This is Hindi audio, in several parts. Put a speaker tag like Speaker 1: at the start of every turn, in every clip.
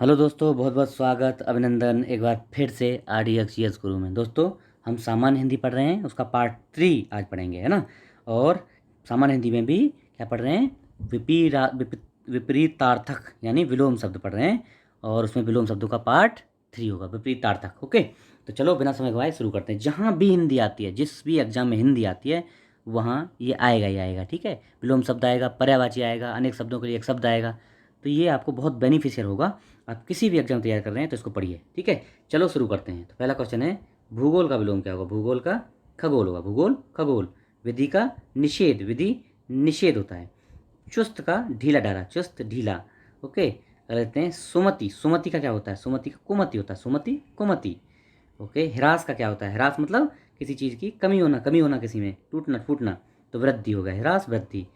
Speaker 1: हेलो दोस्तों, बहुत बहुत स्वागत, अभिनंदन एक बार फिर से RDXGS गुरु में। दोस्तों, हम सामान्य हिंदी पढ़ रहे हैं, उसका पार्ट 3 आज पढ़ेंगे, है ना। और सामान्य हिंदी में भी क्या पढ़ रहे हैं? विपरीतार्थक यानी विलोम शब्द पढ़ रहे हैं, और उसमें विलोम शब्दों का पार्ट 3 होगा, विपरीतार्थक। ओके, तो चलो बिना समय गवाए शुरू करते हैं। जहाँ भी हिंदी आती है, जिस भी एग्जाम में हिंदी आती है, वहाँ ये आएगा ही आएगा, ठीक है। विलोम शब्द आएगा, पर्यायवाची आएगा, अनेक शब्दों के लिए एक शब्द आएगा। तो ये आपको बहुत बेनिफिशियल होगा। आप किसी भी एग्जाम तैयार कर रहे हैं तो इसको पढ़िए, ठीक है। चलो शुरू करते हैं। तो पहला क्वेश्चन है, भूगोल का विलोम क्या होगा? भूगोल का खगोल होगा। भूगोल खगोल। विधि का निषेध, विधि निषेध होता है। चुस्त का ढीला ढाला, चुस्त ढीला। ओके, लेते हैं सुमति। सुमति का क्या होता है? सुमति का कुमति होता है। सुमति कुमति। ओके, ह्रास का क्या होता है? ह्रास मतलब किसी चीज़ की कमी होना, कमी होना किसी में, टूटना फूटना। तो वृद्धि हो गया, ह्रास वृद्धि।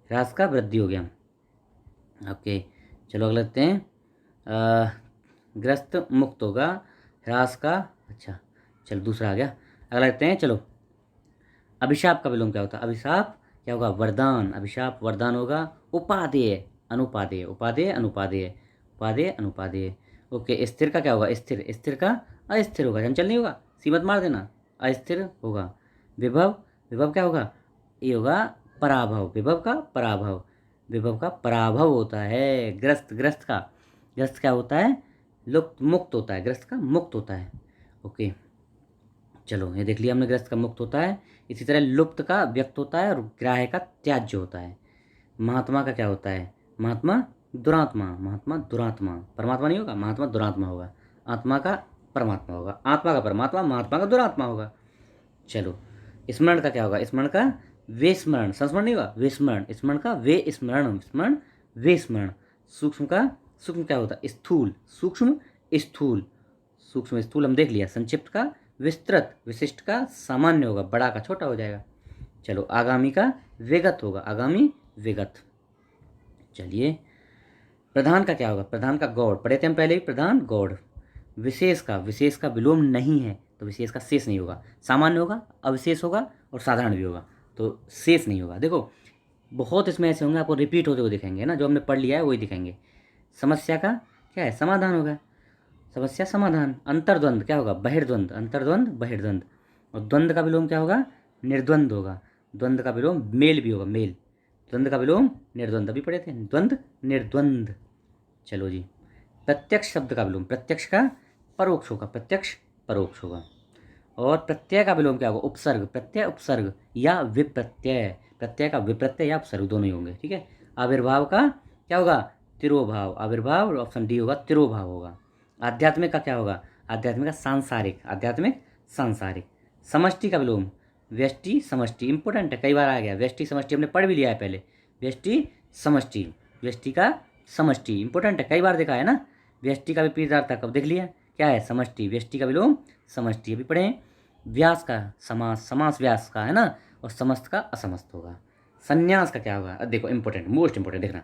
Speaker 1: ह्रास का वृद्धि हो गया। ओके, चलो अगले लेते हैं। ग्रस्त मुक्त होगा, ह्रास का। अच्छा, चलो दूसरा आ गया। अगला लेते हैं, चलो। अभिशाप का विलोम क्या होता है? अभिशाप क्या होगा? वरदान। अभिशाप वरदान होगा। उपादेय अनुपादेय, उपादेय अनुपादेय, उपादेय अनुपादेय। ओके, स्थिर का क्या होगा? स्थिर। स्थिर का अस्थिर होगा, चंचल नहीं होगा, सीमत मार देना, अस्थिर होगा। विभव, विभव क्या होगा? ये होगा पराभव, विभव का पराभव। विभव का पराभव होता है। ग्रस्त, ग्रस्त का, ग्रस्त क्या होता है? लुप्त मुक्त होता है, ग्रस्त का मुक्त होता है। ओके, चलो ये देख लिया हमने, ग्रस्त का मुक्त होता है। इसी तरह लुप्त का व्यक्त होता है, और ग्राह्य का त्याज्य होता है। महात्मा का क्या होता है? महात्मा दुरात्मा, महात्मा दुरात्मा। परमात्मा नहीं होगा, महात्मा दुरात्मा होगा। आत्मा का परमात्मा होगा, आत्मा का परमात्मा, महात्मा का दुरात्मा होगा। चलो, स्मरण का क्या होगा? स्मरण का विस्मरण, संस्मरण नहीं होगा, विस्मरण। स्मरण का वे स्मरण, स्मरण विस्मरण। सूक्ष्म का, सूक्ष्म क्या होता है? स्थूल, सूक्ष्म स्थूल। सूक्ष्म स्थूल हम देख लिया। संक्षिप्त का विस्तृत, विशिष्ट का सामान्य होगा, बड़ा का छोटा हो जाएगा। चलो, आगामी का विगत होगा, आगामी विगत। चलिए, प्रधान का क्या होगा? प्रधान का गौड़, पढ़े थे हम पहले ही, प्रधान गौड़। विशेष का, विशेष का विलोम नहीं है तो विशेष का शेष नहीं होगा। सामान्य होगा, अविशेष होगा, और साधारण भी होगा, तो शेष नहीं होगा। देखो, बहुत इसमें ऐसे होंगे आपको रिपीट होते हुए दिखेंगे ना, जो हमने पढ़ लिया है वही दिखेंगे। समस्या का क्या है? समाधान होगा, समस्या समाधान। अंतर्द्वंद क्या होगा? बहिर्द्वंद, अंतर्द्वंद बहिर्द्वंद। और द्वंद्व का विलोम क्या होगा? निर्द्वंद होगा। द्वंद्व का विलोम मेल भी होगा, मेल। द्वंद्व का विलोम निर्द्वंद, अभी पढ़े थे, द्वंद्व निर्द्वंद। चलो जी, प्रत्यक्ष शब्द का विलोम, प्रत्यक्ष का परोक्ष होगा, प्रत्यक्ष परोक्ष होगा। और प्रत्यय का विलोम क्या होगा? उपसर्ग, प्रत्यय उपसर्ग या विप्रत्यय। प्रत्यय का विप्रत्यय या उपसर्ग दोनों ही होंगे, ठीक है। आविर्भाव का क्या होगा? तिरोभाव, आविर्भाव, ऑप्शन डी होगा, तिरोभाव होगा। आध्यात्मिक का क्या होगा? आध्यात्मिक का सांसारिक, आध्यात्मिक सांसारिक। समष्टि का विलोम व्यष्टि समष्टि, इंपॉर्टेंट है, कई बार आ गया। व्यष्टि समष्टि हमने पढ़ भी लिया है पहले। व्यष्टि समष्टि, व्यष्टि का समष्टि, इंपॉर्टेंट है, कई बार देखा है ना। व्यष्टि का विपरीतार्थक कब देख लिया, क्या है? समष्टि। व्यष्टि का विलोम समष्टि, अभी पढ़े। व्यास का समास, समास व्यास का है ना, और समस्त का असमस्त होगा। संन्यास का क्या होगा? देखो, इंपॉर्टेंट, मोस्ट इंपॉर्टेंट, देखना।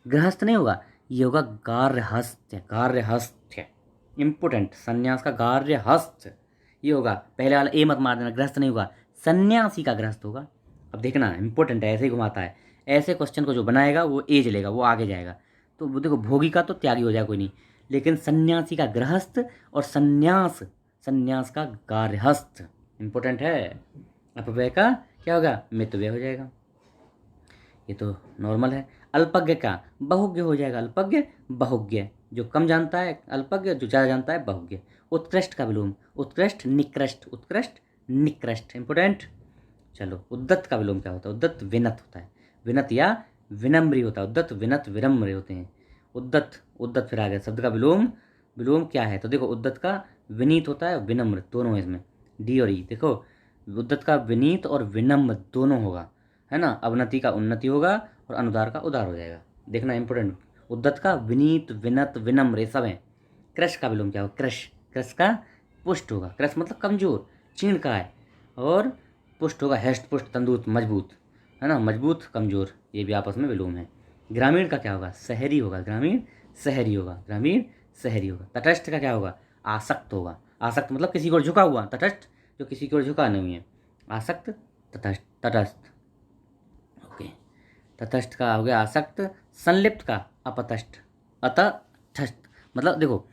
Speaker 1: गृहस्थ नहीं होगा, ये होगा गार्हस्थ्य, गार्हस्थ्य, इंपॉर्टेंट। संन्यास का गार्हस्थ्य ये होगा। पहले वाला ए मत मार देना, गृहस्थ नहीं होगा, सन्यासी का गृहस्थ होगा। अब देखना, इंपॉर्टेंट है, ऐसे ही घुमाता है। ऐसे क्वेश्चन को जो बनाएगा वो एज लेगा, वो आगे जाएगा। तो वो देखो, भोगी का तो त्यागी हो जाए कोई नहीं, लेकिन सन्यासी का गृहस्थ और सन्यास, सन्यास का गार्हस्थ, इंपॉर्टेंट है। अपव्यय का क्या होगा? मितव्यय हो जाएगा, ये तो नॉर्मल है। अल्पज्ञ का बहुज्ञ हो जाएगा, अल्पज्ञ बहुज्ञ, जो कम जानता है अल्पज्ञ, जो ज़्यादा जानता है बहुज्ञ। उत्कृष्ट का विलोम उत्कृष्ट निकृष्ट, उत्कृष्ट निकृष्ट, इंपोर्टेंट। चलो, उद्दत का विलोम क्या होता है? उद्दत विनत होता है, विनत या विनम्री होता है। उद्दत विनत विनम्र होते हैं। उद्दत, उद्दत फिर आ गया शब्द का विलोम। विलोम क्या है? तो देखो, उद्दत का विनीत होता है, विनम्र, दोनों है इसमें, डी और ई। देखो, उद्दत का विनीत और विनम्र दोनों होगा, है ना। अवनति का उन्नति होगा, और अनुदार का उदार हो जाएगा, देखना इंपोर्टेंट। उद्दत का विनीत विनत विनम्र ये सब है। क्रश का विलोम क्या होगा? क्रश, क्रश का पुष्ट होगा, क्रश मतलब कमजोर, चीर्ण का है। और पुष्ट होगा हष्ट पुष्ट, तंदुरुस्त मजबूत, है ना, मजबूत कमजोर, ये भी आपस में विलोम है। ग्रामीण का क्या होगा? शहरी होगा, ग्रामीण शहरी होगा, ग्रामीण शहरी होगा। तटस्थ का क्या होगा? आसक्त होगा, आसक्त मतलब किसी को झुका हुआ, तटस्थ जो किसी की ओर झुका नहीं है, आसक्त तटस्थ, तटस्थ। ओके, तटस्थ का हो गया आसक्त। संलिप्त का अपतस्थ, अतस्थस्थ मतलब देखो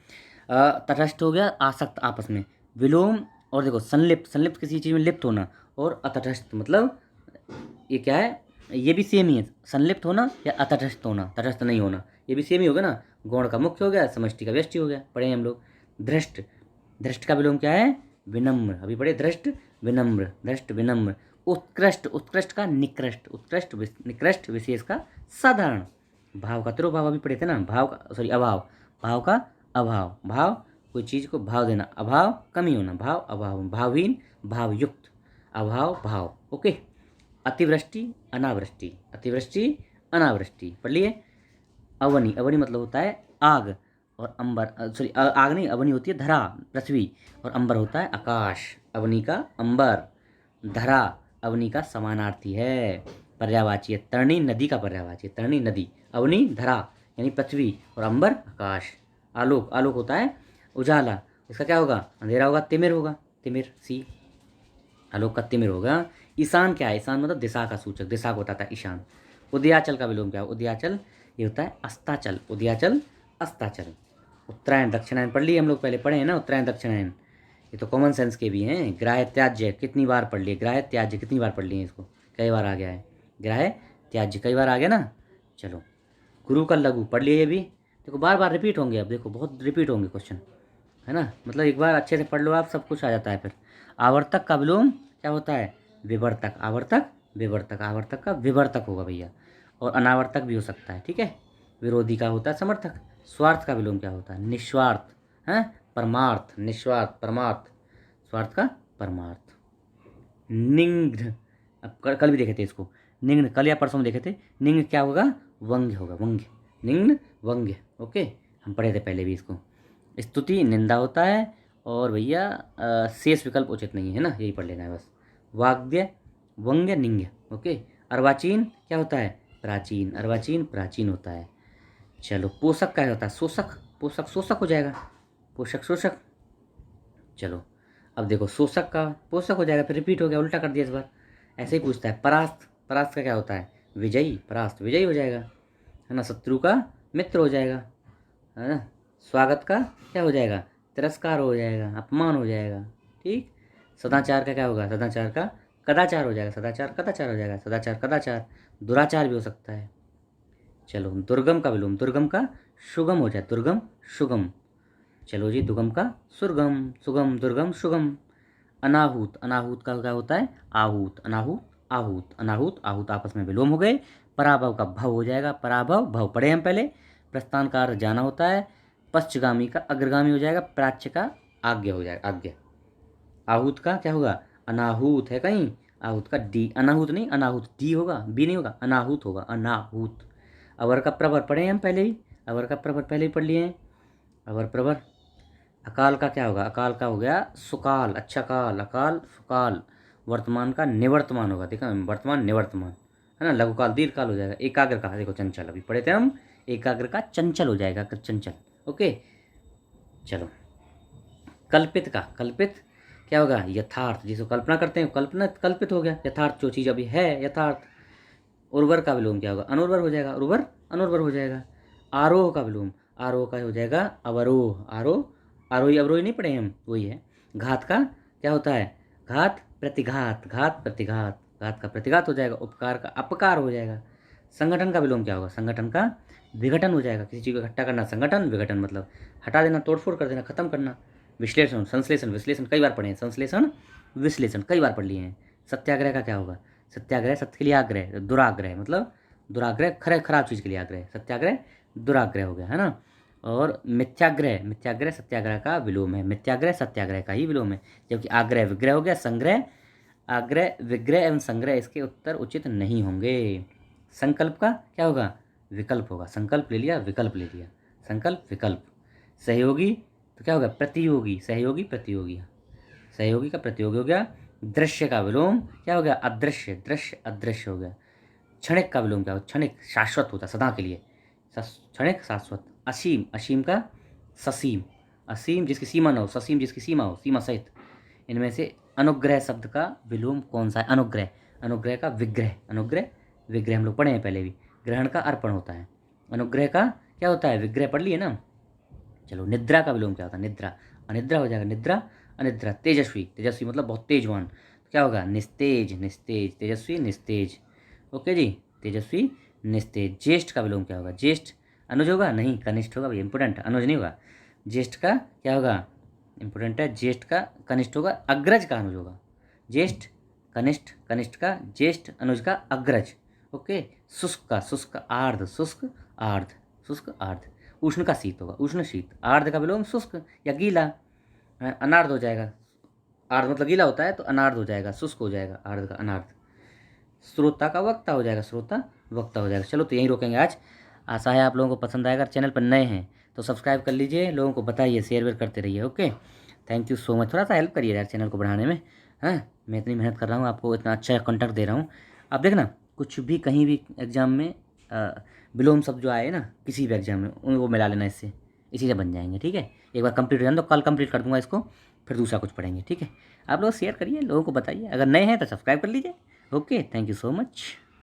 Speaker 1: तटस्थ हो गया आसक्त आपस में, विलोम, और देखो संलिप्त, संलिप्त किसी चीज़ में लिप्त होना, और अतटस्थ मतलब ये क्या है, ये भी सेम ही है, संलिप्त होना या अतटस्थ होना, तटस्थ नहीं होना, ये भी सेम ही होगा ना। गौण का मुख्य हो गया, समष्टि का व्यष्टि हो गया, पढ़े हम लोग। धृष्ट, धृष्ट का विलोम क्या है, विनम्र, अभी पढ़े धृष्ट विनम्र, धृष्ट विनम्र। उत्कृष्ट, उत्कृष्ट का निकृष्ट, उत्कृष्ट निकृष्ट, विशेष का साधारण। भाव का तिरुभाव अभी पढ़े थे ना, भाव का सॉरी अभाव, भाव का अभाव, भाव कोई चीज़ को भाव देना, अभाव कमी होना, भाव अभाव, भावहीन भावयुक्त, अभाव भाव। ओके। अतिवृष्टि अनावृष्टि, अतिवृष्टि अनावृष्टि पढ़ लिए। अवनी, अवनी मतलब होता है आग, और अंबर सॉरी आग नहीं, अवनी होती है धरा पृथ्वी, और अंबर होता है आकाश। अवनी का अंबर, धरा अवनी का समानार्थी है, पर्यायवाची है, तरणी नदी का पर्यायवाची है, तरणी नदी, अवनी धरा यानी पृथ्वी, और अंबर आकाश। आलोक, आलोक होता है उजाला, इसका क्या होगा, अंधेरा होगा, तिमिर होगा, तिमिर सी, आलोक का तिमिर होगा। ईशान क्या है, ईशान मतलब दिशा का सूचक, दिशा को बताता है ईशान। उदयाचल का विलोम क्या है, उदयाचल ये होता है अस्ताचल, उदयाचल अस्ताचल। उत्तरायण दक्षिणायन पढ़ लिए हम लोग, पहले पढ़े हैं ना उत्तरायण दक्षिणायन, ये तो कॉमन सेंस के भी हैं। ग्राह्य त्याज्य कितनी बार पढ़ लिए, ग्राह्य त्याज्य कितनी बार पढ़ लिए, इसको कई बार आ गया है, ग्राह्य त्याज्य कई बार आ गया ना। चलो, गुरु का लघु पढ़ लिए, ये भी देखो बार बार रिपीट होंगे, अब देखो बहुत रिपीट होंगे क्वेश्चन, है ना, मतलब एक बार अच्छे से पढ़ लो आप, सब कुछ आ जाता है फिर। आवर्तक का विलोम क्या होता है, विवर्तक, आवर्तक विवर्तक, आवर्तक का विवर्तक होगा भैया, और अनावर्तक भी हो सकता है, ठीक है। विरोधी का होता है समर्थक। स्वार्थ का विलोम क्या होता है, निस्वार्थ, है परमार्थ, निस्वार्थ परमार्थ, स्वार्थ का परमार्थ। निग्ध, अब कल भी देखे थे इसको, निग्न कल या परसों में देखे थे, निग्न क्या होगा, वंग्य होगा, वंग्य, निग्न वंग्य। ओके, हम पढ़े थे पहले भी इसको। स्तुति निंदा होता है, और भैया शेष विकल्प उचित नहीं है ना, यही पढ़ लेना है बस। वाग्य वंग्य निंग्य। ओके। अर्वाचीन क्या होता है, प्राचीन, अर्वाचीन प्राचीन होता है। चलो, पोषक क्या होता है, शोषक, पोषक शोषक हो जाएगा, पोषक शोषक। चलो, अब देखो शोषक का पोषक हो जाएगा, फिर रिपीट हो गया, उल्टा कर दिया इस बार। ऐसे ही पूछता है। परास्त, परास्त का क्या होता है, विजयी, परास्त विजयी हो जाएगा, है ना। शत्रु का मित्र हो जाएगा, है ना। स्वागत का क्या हो जाएगा, तिरस्कार हो जाएगा, अपमान हो जाएगा, ठीक। सदाचार का क्या होगा, सदाचार का कदाचार हो जाएगा, सदाचार कदाचार हो जाएगा, सदाचार कदाचार। दुराचार भी हो सकता है। चलो, दुर्गम का विलोम, दुर्गम का सुगम हो जाए, दुर्गम सुगम। चलो जी, दुर्गम का सुरगम, सुगम दुर्गम सुगम। अनाहूत, अनाहूत का क्या होता है, आहूत, अनाहूत आहूत, अनाहूत आहूत आपस में विलोम हो गए। पराभव का भव हो जाएगा, पराभव भव पढ़े हम पहले। प्रस्थान का अर्थ जाना होता है, पश्चगामी का अग्रगामी हो जाएगा, प्राच्य का आज्ञा हो जाएगा, आज्ञा। आहूत का क्या होगा, अनाहूत है कहीं, आहूत का डी, अनाहूत नहीं, अनाहूत डी होगा, बी नहीं होगा, अनाहूत होगा, अनाहूत। अवर का प्रवर पढ़े हम पहले ही, अवर का प्रवर पहले ही पढ़ लिए हैं, अवर प्रवर। अकाल का क्या होगा, अकाल का हो गया सुकाल, अच्छा काल, अकाल सुकाल। वर्तमान का निवर्तमान होगा, देखा वर्तमान निवर्तमान, है ना। लघुकाल दीर्घकाल हो जाएगा। एकाग्र का देखो चंचल, अभी पढ़े थे हम, एकाग्र का चंचल हो जाएगा, चंचल। ओके। चलो, कल्पित का, कल्पित क्या होगा, यथार्थ, जिसको कल्पना करते हैं कल्पना, कल्पित हो गया, यथार्थ जो चीज़ अभी है यथार्थ। उर्वर का विलोम क्या होगा, अनुर्वर हो जाएगा, उर्वर अनुर्वर हो जाएगा। आरोह का विलोम, आरोह का हो जाएगा अवरोह, आरोह, आरोही अवरोही नहीं पढ़े हम, वही है। घात का क्या होता है, घात प्रतिघात, घात प्रतिघात, घात का प्रतिघात हो जाएगा। उपकार का अपकार हो जाएगा। संगठन का विलोम क्या होगा, संगठन का विघटन हो जाएगा, किसी चीज़ को इकट्ठा करना, संगठन, विघटन मतलब हटा देना, तोड़फोड़ कर देना, खत्म करना। विश्लेषण, संश्लेषण, विश्लेषण कई बार पढ़े हैं, संश्लेषण विश्लेषण कई बार पढ़ लिए हैं। सत्याग्रह का क्या होगा, सत्याग्रह सत्य के लिए आग्रह, दुराग्रह मतलब दुराग्रह खराब चीज़ के लिए आग्रह, सत्याग्रह दुराग्रह हो गया, है ना। और मिथ्याग्रह, मिथ्याग्रह सत्याग्रह का विलोम है, मिथ्याग्रह सत्याग्रह का ही विलोम है। जबकि आग्रह विग्रह हो गया, संग्रह, आग्रह विग्रह एवं संग्रह इसके उत्तर उचित नहीं होंगे। संकल्प का क्या होगा, विकल्प होगा, संकल्प ले लिया विकल्प ले लिया, संकल्प विकल्प। सहयोगी तो क्या होगा, प्रतियोगी, सहयोगी प्रतियोगी, सहयोगी का प्रतियोगी हो गया। दृश्य का विलोम क्या हो गया, अदृश्य, दृश्य अदृश्य हो गया। क्षणिक का विलोम क्या होगा, क्षणिक शाश्वत होता सदा के लिए, क्षणिक शाश्वत। असीम, असीम का ससीम, असीम जिसकी सीमा न हो, ससीम जिसकी सीमा हो, सीमा सहित। इनमें से अनुग्रह शब्द का विलोम कौन सा है, अनुग्रह, अनुग्रह का विग्रह, अनुग्रह विग्रह हम लोग पढ़े हैं पहले भी। ग्रहण का अर्पण होता है, अनुग्रह का क्या होता है, विग्रह पढ़ लिए ना। चलो निद्रा का विलोम क्या होता है? निद्रा, अनिद्रा हो जाएगा, निद्रा अनिद्रा। तेजस्वी, तेजस्वी मतलब बहुत तेजवान, तो क्या होगा? निस्तेज, निस्तेज, तेजस्वी निस्तेज। ओके जी, तेजस्वी निस्तेज। ज्येष्ठ का विलोम क्या होगा? ज्येष्ठ अनुज होगा? नहीं, कनिष्ठ होगा भैया, इंपोर्टेंट, अनुज नहीं होगा। ज्येष्ठ का क्या होगा? इंपोर्टेंट है, ज्येष्ठ का कनिष्ठ होगा, अग्रज का अनुज होगा। ज्येष्ठ कनिष्ठ, कनिष्ठ का ज्येष्ठ, अनुज का अग्रज। ओके। शुष्क का, शुष्क का आर्ध, शुष्क आर्ध, शुष्क आर्ध। उष्ण का शीत होगा, उष्ण शीत। आर्ध का विलोम शुष्क या गीला, अनार्ध हो जाएगा। आर्ध मतलब गीला होता है, तो अनार्ध हो जाएगा, शुष्क हो जाएगा, आर्ध का अनार्ध। श्रोता का वक्ता हो जाएगा, श्रोता वक्ता हो जाएगा। चलो तो यहीं रोकेंगे आज। आशा है आप लोगों को पसंद आएगा। चैनल पर नए हैं तो सब्सक्राइब कर लीजिए, लोगों को बताइए, शेयर वेयर करते रहिए। Okay, thank you so much. थोड़ा सा हेल्प करिए यार चैनल को बढ़ाने में। हाँ, मैं इतनी मेहनत कर रहा हूँ, आपको इतना अच्छा कंटेंट दे रहा हूँ। आप देखना, कुछ भी कहीं भी एग्जाम में विलोम शब्द जो आए ना, किसी भी एग्जाम में, उनको मिला लेना इससे, इसी से बन जाएंगे। ठीक है, एक बार कंप्लीट हो जाए तो कल कंप्लीट कर दूंगा इसको, फिर दूसरा कुछ पढ़ेंगे। ठीक है, आप लोग शेयर करिए, लोगों को बताइए, अगर नए हैं तो सब्सक्राइब कर लीजिए। Okay, thank you so much.